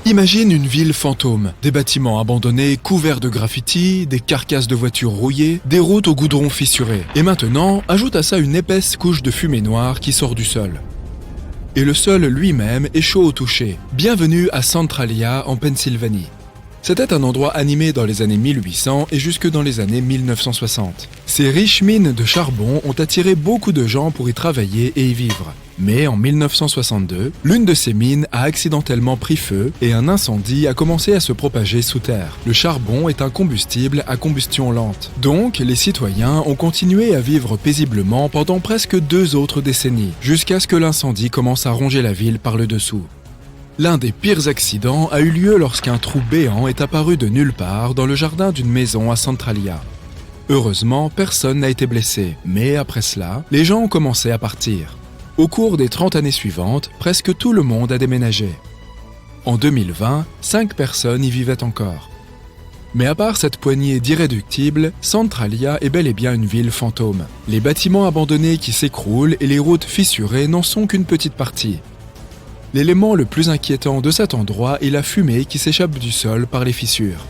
Imagine une ville fantôme, des bâtiments abandonnés couverts de graffitis, des carcasses de voitures rouillées, des routes au goudron fissuré. Et maintenant, ajoute à ça une épaisse couche de fumée noire qui sort du sol. Et le sol lui-même est chaud au toucher. Bienvenue à Centralia, en Pennsylvanie. C'était un endroit animé dans les années 1800 et jusque dans les années 1960. Ces riches mines de charbon ont attiré beaucoup de gens pour y travailler et y vivre. Mais en 1962, l'une de ces mines a accidentellement pris feu et un incendie a commencé à se propager sous terre. Le charbon est un combustible à combustion lente. Donc, les citoyens ont continué à vivre paisiblement pendant presque 2 autres décennies, jusqu'à ce que l'incendie commence à ronger la ville par le dessous. L'un des pires accidents a eu lieu lorsqu'un trou béant est apparu de nulle part dans le jardin d'une maison à Centralia. Heureusement, personne n'a été blessé, mais après cela, les gens ont commencé à partir. Au cours des 30 années suivantes, presque tout le monde a déménagé. En 2020, 5 personnes y vivaient encore. Mais à part cette poignée d'irréductibles, Centralia est bel et bien une ville fantôme. Les bâtiments abandonnés qui s'écroulent et les routes fissurées n'en sont qu'une petite partie. L'élément le plus inquiétant de cet endroit est la fumée qui s'échappe du sol par les fissures.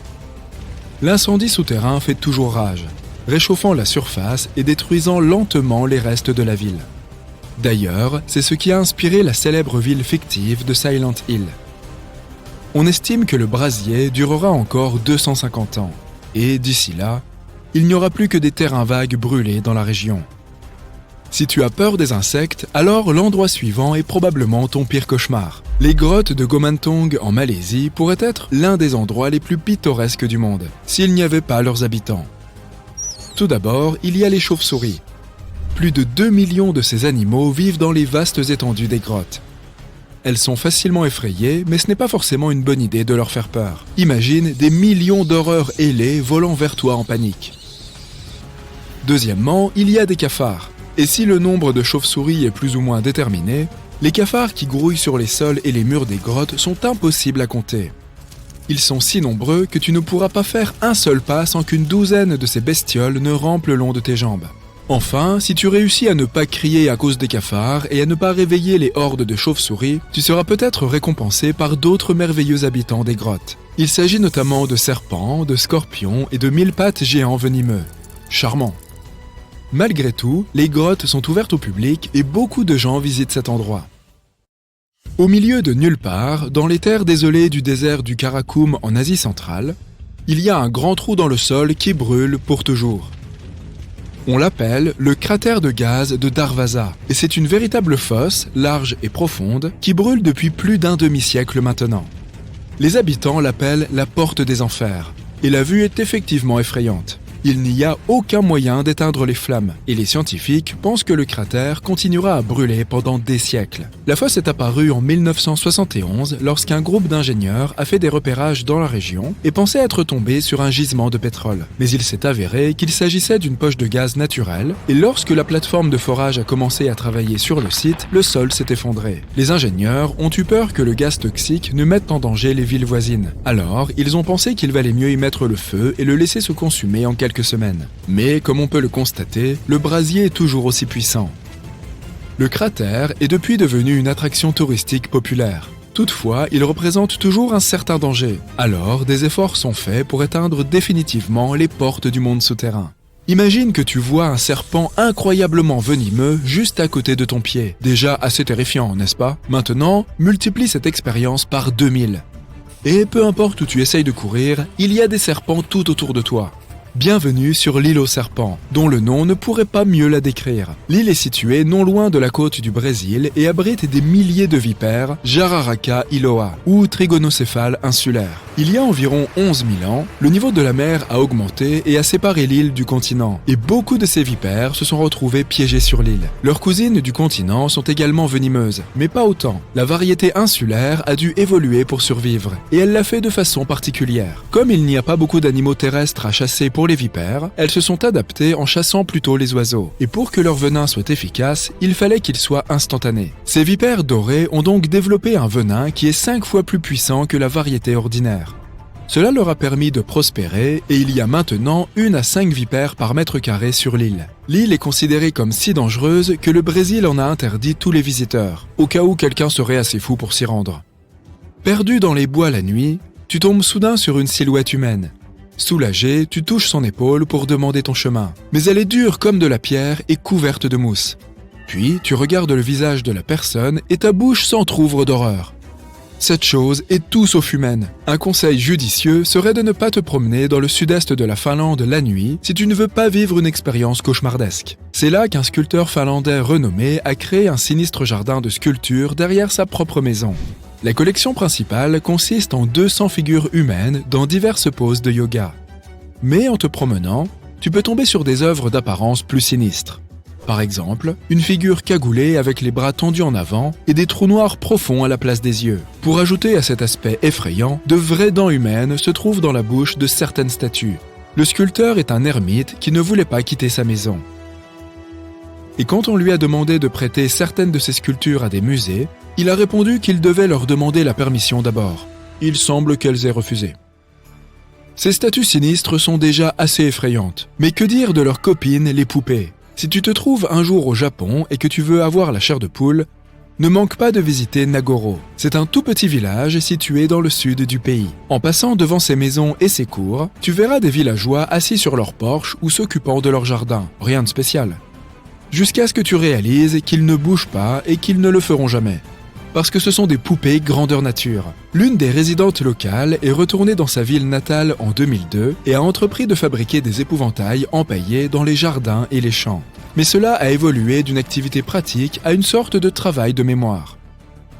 L'incendie souterrain fait toujours rage, réchauffant la surface et détruisant lentement les restes de la ville. D'ailleurs, c'est ce qui a inspiré la célèbre ville fictive de Silent Hill. On estime que le brasier durera encore 250 ans, et d'ici là, il n'y aura plus que des terrains vagues brûlés dans la région. Si tu as peur des insectes, alors l'endroit suivant est probablement ton pire cauchemar. Les grottes de Gomantong en Malaisie pourraient être l'un des endroits les plus pittoresques du monde, s'il n'y avait pas leurs habitants. Tout d'abord, il y a les chauves-souris. Plus de 2 millions de ces animaux vivent dans les vastes étendues des grottes. Elles sont facilement effrayées, mais ce n'est pas forcément une bonne idée de leur faire peur. Imagine des millions d'horreurs ailées volant vers toi en panique. Deuxièmement, il y a des cafards. Et si le nombre de chauves-souris est plus ou moins déterminé, les cafards qui grouillent sur les sols et les murs des grottes sont impossibles à compter. Ils sont si nombreux que tu ne pourras pas faire un seul pas sans qu'une douzaine de ces bestioles ne rampent le long de tes jambes. Enfin, si tu réussis à ne pas crier à cause des cafards et à ne pas réveiller les hordes de chauves-souris, tu seras peut-être récompensé par d'autres merveilleux habitants des grottes. Il s'agit notamment de serpents, de scorpions et de mille-pattes géants venimeux. Charmant. Malgré tout, les grottes sont ouvertes au public et beaucoup de gens visitent cet endroit. Au milieu de nulle part, dans les terres désolées du désert du Karakoum en Asie centrale, il y a un grand trou dans le sol qui brûle pour toujours. On l'appelle le cratère de gaz de Darvaza, et c'est une véritable fosse, large et profonde, qui brûle depuis plus d'un demi-siècle maintenant. Les habitants l'appellent la porte des enfers, et la vue est effectivement effrayante. Il n'y a aucun moyen d'éteindre les flammes, et les scientifiques pensent que le cratère continuera à brûler pendant des siècles. La fosse est apparue en 1971 lorsqu'un groupe d'ingénieurs a fait des repérages dans la région et pensait être tombé sur un gisement de pétrole. Mais il s'est avéré qu'il s'agissait d'une poche de gaz naturelle, et lorsque la plateforme de forage a commencé à travailler sur le site, le sol s'est effondré. Les ingénieurs ont eu peur que le gaz toxique ne mette en danger les villes voisines. Alors, ils ont pensé qu'il valait mieux y mettre le feu et le laisser se consumer en quelques semaines. Mais, comme on peut le constater, le brasier est toujours aussi puissant. Le cratère est depuis devenu une attraction touristique populaire. Toutefois, il représente toujours un certain danger. Alors, des efforts sont faits pour éteindre définitivement les portes du monde souterrain. Imagine que tu vois un serpent incroyablement venimeux juste à côté de ton pied. Déjà assez terrifiant, n'est-ce pas? Maintenant, multiplie cette expérience par 2000. Et peu importe où tu essayes de courir, il y a des serpents tout autour de toi. Bienvenue sur l'île aux serpents, dont le nom ne pourrait pas mieux la décrire. L'île est située non loin de la côte du Brésil et abrite des milliers de vipères, Jararaca iloa, ou trigonocéphales insulaires. Il y a environ 11 000 ans, le niveau de la mer a augmenté et a séparé l'île du continent, et beaucoup de ces vipères se sont retrouvées piégées sur l'île. Leurs cousines du continent sont également venimeuses, mais pas autant. La variété insulaire a dû évoluer pour survivre, et elle l'a fait de façon particulière. Comme il n'y a pas beaucoup d'animaux terrestres à chasser pour les vipères, elles se sont adaptées en chassant plutôt les oiseaux. Et pour que leur venin soit efficace, il fallait qu'il soit instantané. Ces vipères dorées ont donc développé un venin qui est 5 fois plus puissant que la variété ordinaire. Cela leur a permis de prospérer et il y a maintenant 1 à 5 vipères par mètre carré sur l'île. L'île est considérée comme si dangereuse que le Brésil en a interdit tous les visiteurs, au cas où quelqu'un serait assez fou pour s'y rendre. Perdu dans les bois la nuit, tu tombes soudain sur une silhouette humaine. Soulagé, tu touches son épaule pour demander ton chemin. Mais elle est dure comme de la pierre et couverte de mousse. Puis, tu regardes le visage de la personne et ta bouche s'entr'ouvre d'horreur. Cette chose est tout sauf humaine. Un conseil judicieux serait de ne pas te promener dans le sud-est de la Finlande la nuit si tu ne veux pas vivre une expérience cauchemardesque. C'est là qu'un sculpteur finlandais renommé a créé un sinistre jardin de sculptures derrière sa propre maison. La collection principale consiste en 200 figures humaines dans diverses poses de yoga. Mais en te promenant, tu peux tomber sur des œuvres d'apparence plus sinistres. Par exemple, une figure cagoulée avec les bras tendus en avant et des trous noirs profonds à la place des yeux. Pour ajouter à cet aspect effrayant, de vraies dents humaines se trouvent dans la bouche de certaines statues. Le sculpteur est un ermite qui ne voulait pas quitter sa maison. Et quand on lui a demandé de prêter certaines de ses sculptures à des musées, il a répondu qu'il devait leur demander la permission d'abord. Il semble qu'elles aient refusé. Ces statues sinistres sont déjà assez effrayantes. Mais que dire de leurs copines, les poupées ? Si tu te trouves un jour au Japon et que tu veux avoir la chair de poule, ne manque pas de visiter Nagoro. C'est un tout petit village situé dans le sud du pays. En passant devant ses maisons et ses cours, tu verras des villageois assis sur leur porche ou s'occupant de leur jardin. Rien de spécial. Jusqu'à ce que tu réalises qu'ils ne bougent pas et qu'ils ne le feront jamais. Parce que ce sont des poupées grandeur nature. L'une des résidentes locales est retournée dans sa ville natale en 2002 et a entrepris de fabriquer des épouvantails empaillés dans les jardins et les champs. Mais cela a évolué d'une activité pratique à une sorte de travail de mémoire.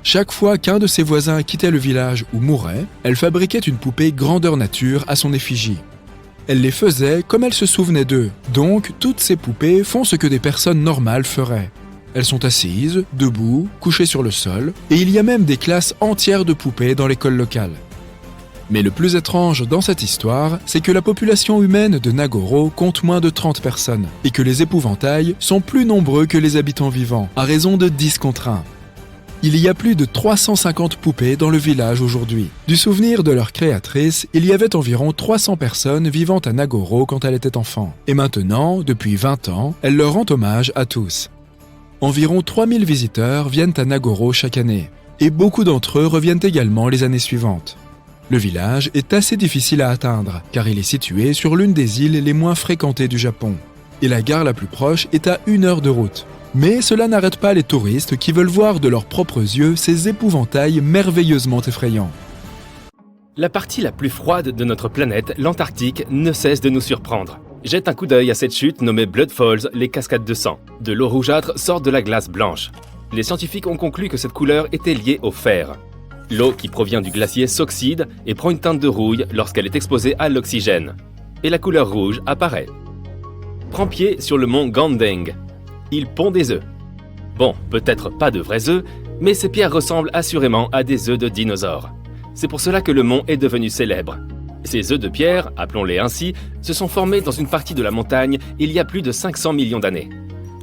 Chaque fois qu'un de ses voisins quittait le village ou mourait, elle fabriquait une poupée grandeur nature à son effigie. Elle les faisait comme elle se souvenait d'eux, donc toutes ces poupées font ce que des personnes normales feraient. Elles sont assises, debout, couchées sur le sol, et il y a même des classes entières de poupées dans l'école locale. Mais le plus étrange dans cette histoire, c'est que la population humaine de Nagoro compte moins de 30 personnes, et que les épouvantails sont plus nombreux que les habitants vivants, à raison de 10 contre 1. Il y a plus de 350 poupées dans le village aujourd'hui. Du souvenir de leur créatrice, il y avait environ 300 personnes vivant à Nagoro quand elle était enfant. Et maintenant, depuis 20 ans, elle leur rend hommage à tous. Environ 3000 visiteurs viennent à Nagoro chaque année, et beaucoup d'entre eux reviennent également les années suivantes. Le village est assez difficile à atteindre, car il est situé sur l'une des îles les moins fréquentées du Japon, et la gare la plus proche est à 1 heure de route. Mais cela n'arrête pas les touristes qui veulent voir de leurs propres yeux ces épouvantails merveilleusement effrayants. La partie la plus froide de notre planète, l'Antarctique, ne cesse de nous surprendre. Jette un coup d'œil à cette chute nommée Blood Falls, les cascades de sang. De l'eau rougeâtre sort de la glace blanche. Les scientifiques ont conclu que cette couleur était liée au fer. L'eau qui provient du glacier s'oxyde et prend une teinte de rouille lorsqu'elle est exposée à l'oxygène. Et la couleur rouge apparaît. Prends pied sur le mont Gandeng. Il pond des œufs. Bon, peut-être pas de vrais œufs, mais ces pierres ressemblent assurément à des œufs de dinosaures. C'est pour cela que le mont est devenu célèbre. Ces œufs de pierre, appelons-les ainsi, se sont formés dans une partie de la montagne il y a plus de 500 millions d'années.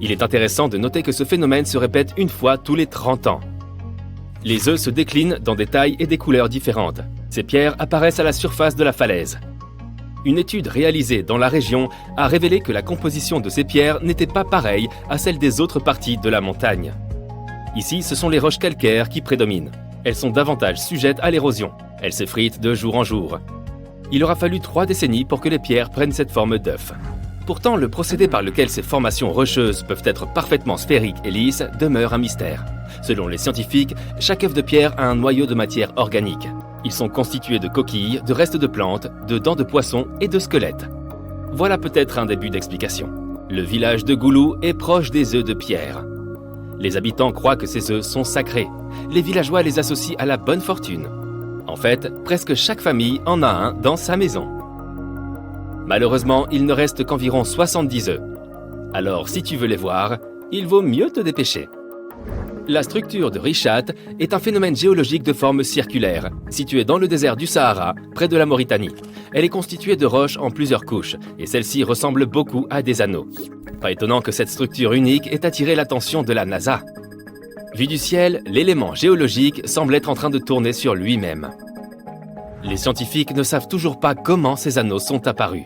Il est intéressant de noter que ce phénomène se répète une fois tous les 30 ans. Les œufs se déclinent dans des tailles et des couleurs différentes. Ces pierres apparaissent à la surface de la falaise. Une étude réalisée dans la région a révélé que la composition de ces pierres n'était pas pareille à celle des autres parties de la montagne. Ici, ce sont les roches calcaires qui prédominent. Elles sont davantage sujettes à l'érosion. Elles s'effritent de jour en jour. Il aura fallu 3 décennies pour que les pierres prennent cette forme d'œuf. Pourtant, le procédé par lequel ces formations rocheuses peuvent être parfaitement sphériques et lisses demeure un mystère. Selon les scientifiques, chaque œuf de pierre a un noyau de matière organique. Ils sont constitués de coquilles, de restes de plantes, de dents de poisson et de squelettes. Voilà peut-être un début d'explication. Le village de Goulou est proche des œufs de pierre. Les habitants croient que ces œufs sont sacrés. Les villageois les associent à la bonne fortune. En fait, presque chaque famille en a un dans sa maison. Malheureusement, il ne reste qu'environ 70 œufs. Alors, si tu veux les voir, il vaut mieux te dépêcher. La structure de Richat est un phénomène géologique de forme circulaire, situé dans le désert du Sahara, près de la Mauritanie. Elle est constituée de roches en plusieurs couches, et celle-ci ressemble beaucoup à des anneaux. Pas étonnant que cette structure unique ait attiré l'attention de la NASA. Vu du ciel, l'élément géologique semble être en train de tourner sur lui-même. Les scientifiques ne savent toujours pas comment ces anneaux sont apparus.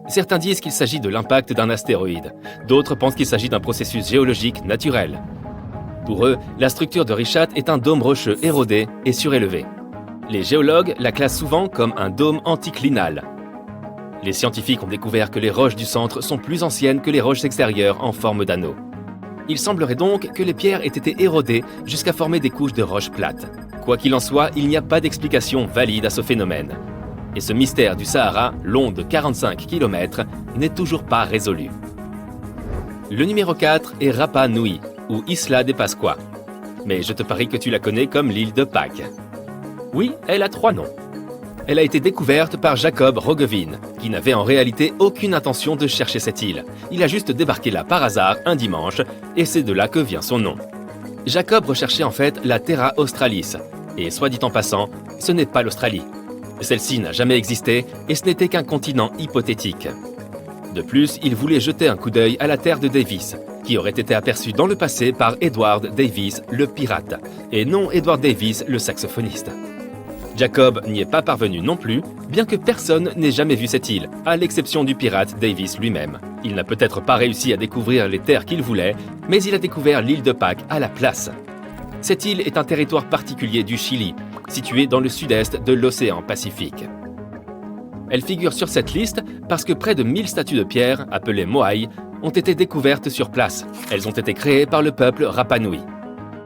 Certains disent qu'il s'agit de l'impact d'un astéroïde, d'autres pensent qu'il s'agit d'un processus géologique naturel. Pour eux, la structure de Richat est un dôme rocheux érodé et surélevé. Les géologues la classent souvent comme un dôme anticlinal. Les scientifiques ont découvert que les roches du centre sont plus anciennes que les roches extérieures en forme d'anneau. Il semblerait donc que les pierres aient été érodées jusqu'à former des couches de roches plates. Quoi qu'il en soit, il n'y a pas d'explication valide à ce phénomène. Et ce mystère du Sahara, long de 45 km, n'est toujours pas résolu. Le numéro 4 est Rapa Nui, ou Isla de Pascua. Mais je te parie que tu la connais comme l'île de Pâques. Oui, elle a 3 noms. Elle a été découverte par Jacob Roggeveen, qui n'avait en réalité aucune intention de chercher cette île. Il a juste débarqué là par hasard un dimanche, et c'est de là que vient son nom. Jacob recherchait en fait la Terra Australis, et soit dit en passant, ce n'est pas l'Australie. Celle-ci n'a jamais existé, et ce n'était qu'un continent hypothétique. De plus, il voulait jeter un coup d'œil à la terre de Davis, qui aurait été aperçue dans le passé par Edward Davis, le pirate, et non Edward Davis, le saxophoniste. Jacob n'y est pas parvenu non plus, bien que personne n'ait jamais vu cette île, à l'exception du pirate Davis lui-même. Il n'a peut-être pas réussi à découvrir les terres qu'il voulait, mais il a découvert l'île de Pâques à la place. Cette île est un territoire particulier du Chili, situé dans le sud-est de l'océan Pacifique. Elle figure sur cette liste parce que près de 1000 statues de pierre, appelées moai, ont été découvertes sur place. Elles ont été créées par le peuple Rapa Nui.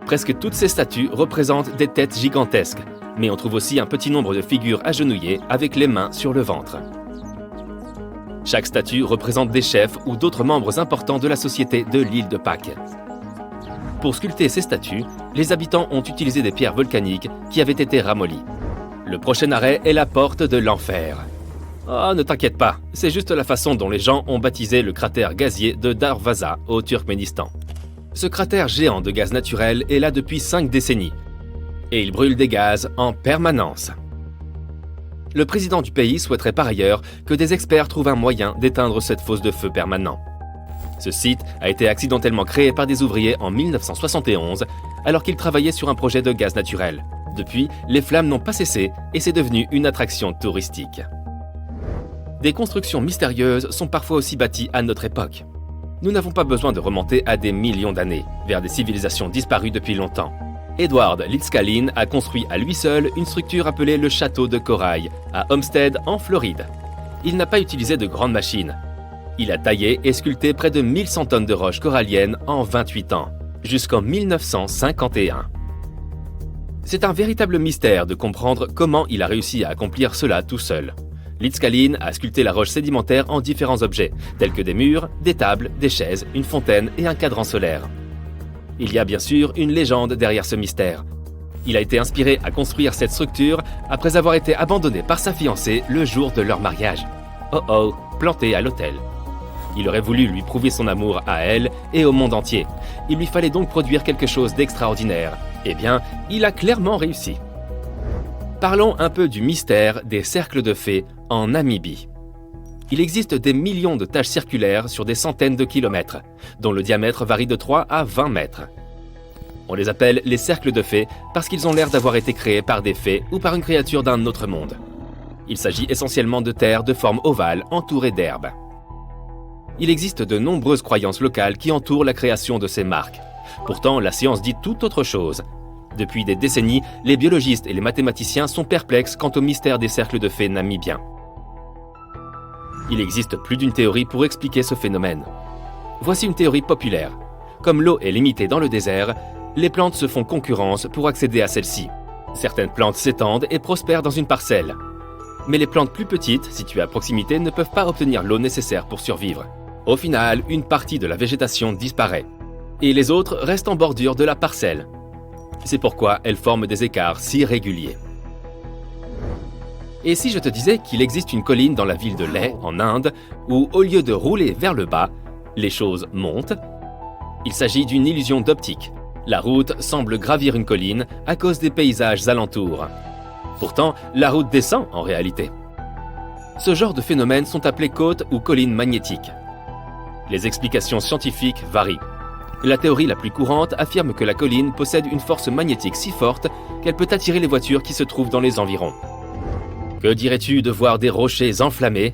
Presque toutes ces statues représentent des têtes gigantesques, mais on trouve aussi un petit nombre de figures agenouillées avec les mains sur le ventre. Chaque statue représente des chefs ou d'autres membres importants de la société de l'île de Pâques. Pour sculpter ces statues, les habitants ont utilisé des pierres volcaniques qui avaient été ramollies. Le prochain arrêt est la porte de l'enfer. Oh, ne t'inquiète pas, c'est juste la façon dont les gens ont baptisé le cratère gazier de Darvaza au Turkménistan. Ce cratère géant de gaz naturel est là depuis 5 décennies. Et il brûle des gaz en permanence. Le président du pays souhaiterait par ailleurs que des experts trouvent un moyen d'éteindre cette fosse de feu permanent. Ce site a été accidentellement créé par des ouvriers en 1971, alors qu'ils travaillaient sur un projet de gaz naturel. Depuis, les flammes n'ont pas cessé et c'est devenu une attraction touristique. Des constructions mystérieuses sont parfois aussi bâties à notre époque. Nous n'avons pas besoin de remonter à des millions d'années, vers des civilisations disparues depuis longtemps. Edward Lidscalin a construit à lui seul une structure appelée le Château de Corail, à Homestead, en Floride. Il n'a pas utilisé de grandes machines. Il a taillé et sculpté près de 1100 tonnes de roches coralliennes en 28 ans, jusqu'en 1951. C'est un véritable mystère de comprendre comment il a réussi à accomplir cela tout seul. Lidscalin a sculpté la roche sédimentaire en différents objets, tels que des murs, des tables, des chaises, une fontaine et un cadran solaire. Il y a bien sûr une légende derrière ce mystère. Il a été inspiré à construire cette structure après avoir été abandonné par sa fiancée le jour de leur mariage. Oh oh, planté à l'hôtel. Il aurait voulu lui prouver son amour à elle et au monde entier. Il lui fallait donc produire quelque chose d'extraordinaire. Eh bien, il a clairement réussi. Parlons un peu du mystère des cercles de fées en Namibie. Il existe des millions de taches circulaires sur des centaines de kilomètres, dont le diamètre varie de 3 à 20 mètres. On les appelle les cercles de fées parce qu'ils ont l'air d'avoir été créés par des fées ou par une créature d'un autre monde. Il s'agit essentiellement de terre de forme ovale entourée d'herbes. Il existe de nombreuses croyances locales qui entourent la création de ces marques. Pourtant, la science dit tout autre chose. Depuis des décennies, les biologistes et les mathématiciens sont perplexes quant au mystère des cercles de fées namibiens. Il existe plus d'une théorie pour expliquer ce phénomène. Voici une théorie populaire. Comme l'eau est limitée dans le désert, les plantes se font concurrence pour accéder à celle-ci. Certaines plantes s'étendent et prospèrent dans une parcelle. Mais les plantes plus petites, situées à proximité, ne peuvent pas obtenir l'eau nécessaire pour survivre. Au final, une partie de la végétation disparaît. Et les autres restent en bordure de la parcelle. C'est pourquoi elles forment des écarts si réguliers. Et si je te disais qu'il existe une colline dans la ville de Leh, en Inde, où au lieu de rouler vers le bas, les choses montent? Il s'agit d'une illusion d'optique. La route semble gravir une colline à cause des paysages alentours. Pourtant, la route descend en réalité. Ce genre de phénomènes sont appelés côtes ou collines magnétiques. Les explications scientifiques varient. La théorie la plus courante affirme que la colline possède une force magnétique si forte qu'elle peut attirer les voitures qui se trouvent dans les environs. Que dirais-tu de voir des rochers enflammés?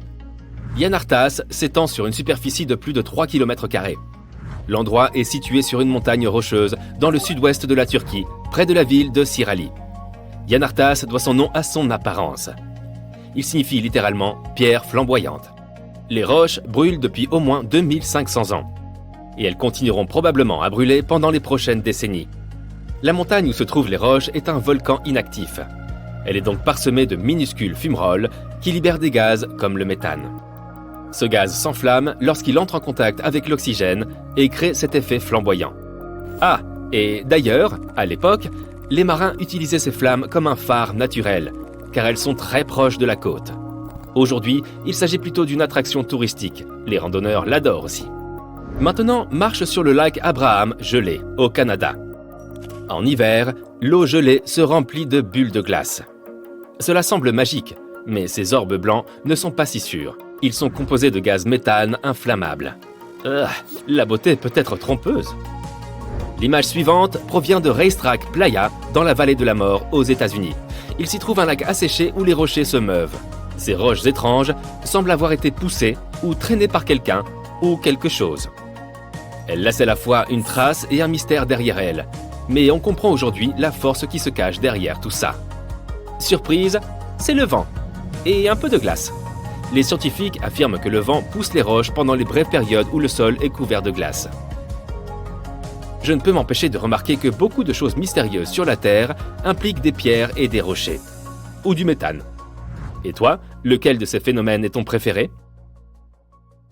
Yanartas s'étend sur une superficie de plus de 3 km². L'endroit est situé sur une montagne rocheuse dans le sud-ouest de la Turquie, près de la ville de Sirali. Yanartas doit son nom à son apparence. Il signifie littéralement « pierre flamboyante ». Les roches brûlent depuis au moins 2500 ans. Et elles continueront probablement à brûler pendant les prochaines décennies. La montagne où se trouvent les roches est un volcan inactif. Elle est donc parsemée de minuscules fumerolles qui libèrent des gaz comme le méthane. Ce gaz s'enflamme lorsqu'il entre en contact avec l'oxygène et crée cet effet flamboyant. Ah, et d'ailleurs, à l'époque, les marins utilisaient ces flammes comme un phare naturel, car elles sont très proches de la côte. Aujourd'hui, il s'agit plutôt d'une attraction touristique. Les randonneurs l'adorent aussi. Maintenant, marche sur le lac Abraham gelé, au Canada. En hiver, l'eau gelée se remplit de bulles de glace. Cela semble magique, mais ces orbes blancs ne sont pas si sûrs. Ils sont composés de gaz méthane inflammable. La beauté peut être trompeuse. L'image suivante provient de Racetrack Playa, dans la vallée de la mort, aux États-Unis. Il s'y trouve un lac asséché où les rochers se meuvent. Ces roches étranges semblent avoir été poussées ou traînées par quelqu'un ou quelque chose. Elles laissent à la fois une trace et un mystère derrière elles. Mais on comprend aujourd'hui la force qui se cache derrière tout ça. Surprise, c'est le vent. Et un peu de glace. Les scientifiques affirment que le vent pousse les roches pendant les brèves périodes où le sol est couvert de glace. Je ne peux m'empêcher de remarquer que beaucoup de choses mystérieuses sur la Terre impliquent des pierres et des rochers. Ou du méthane. Et toi, lequel de ces phénomènes est ton préféré ?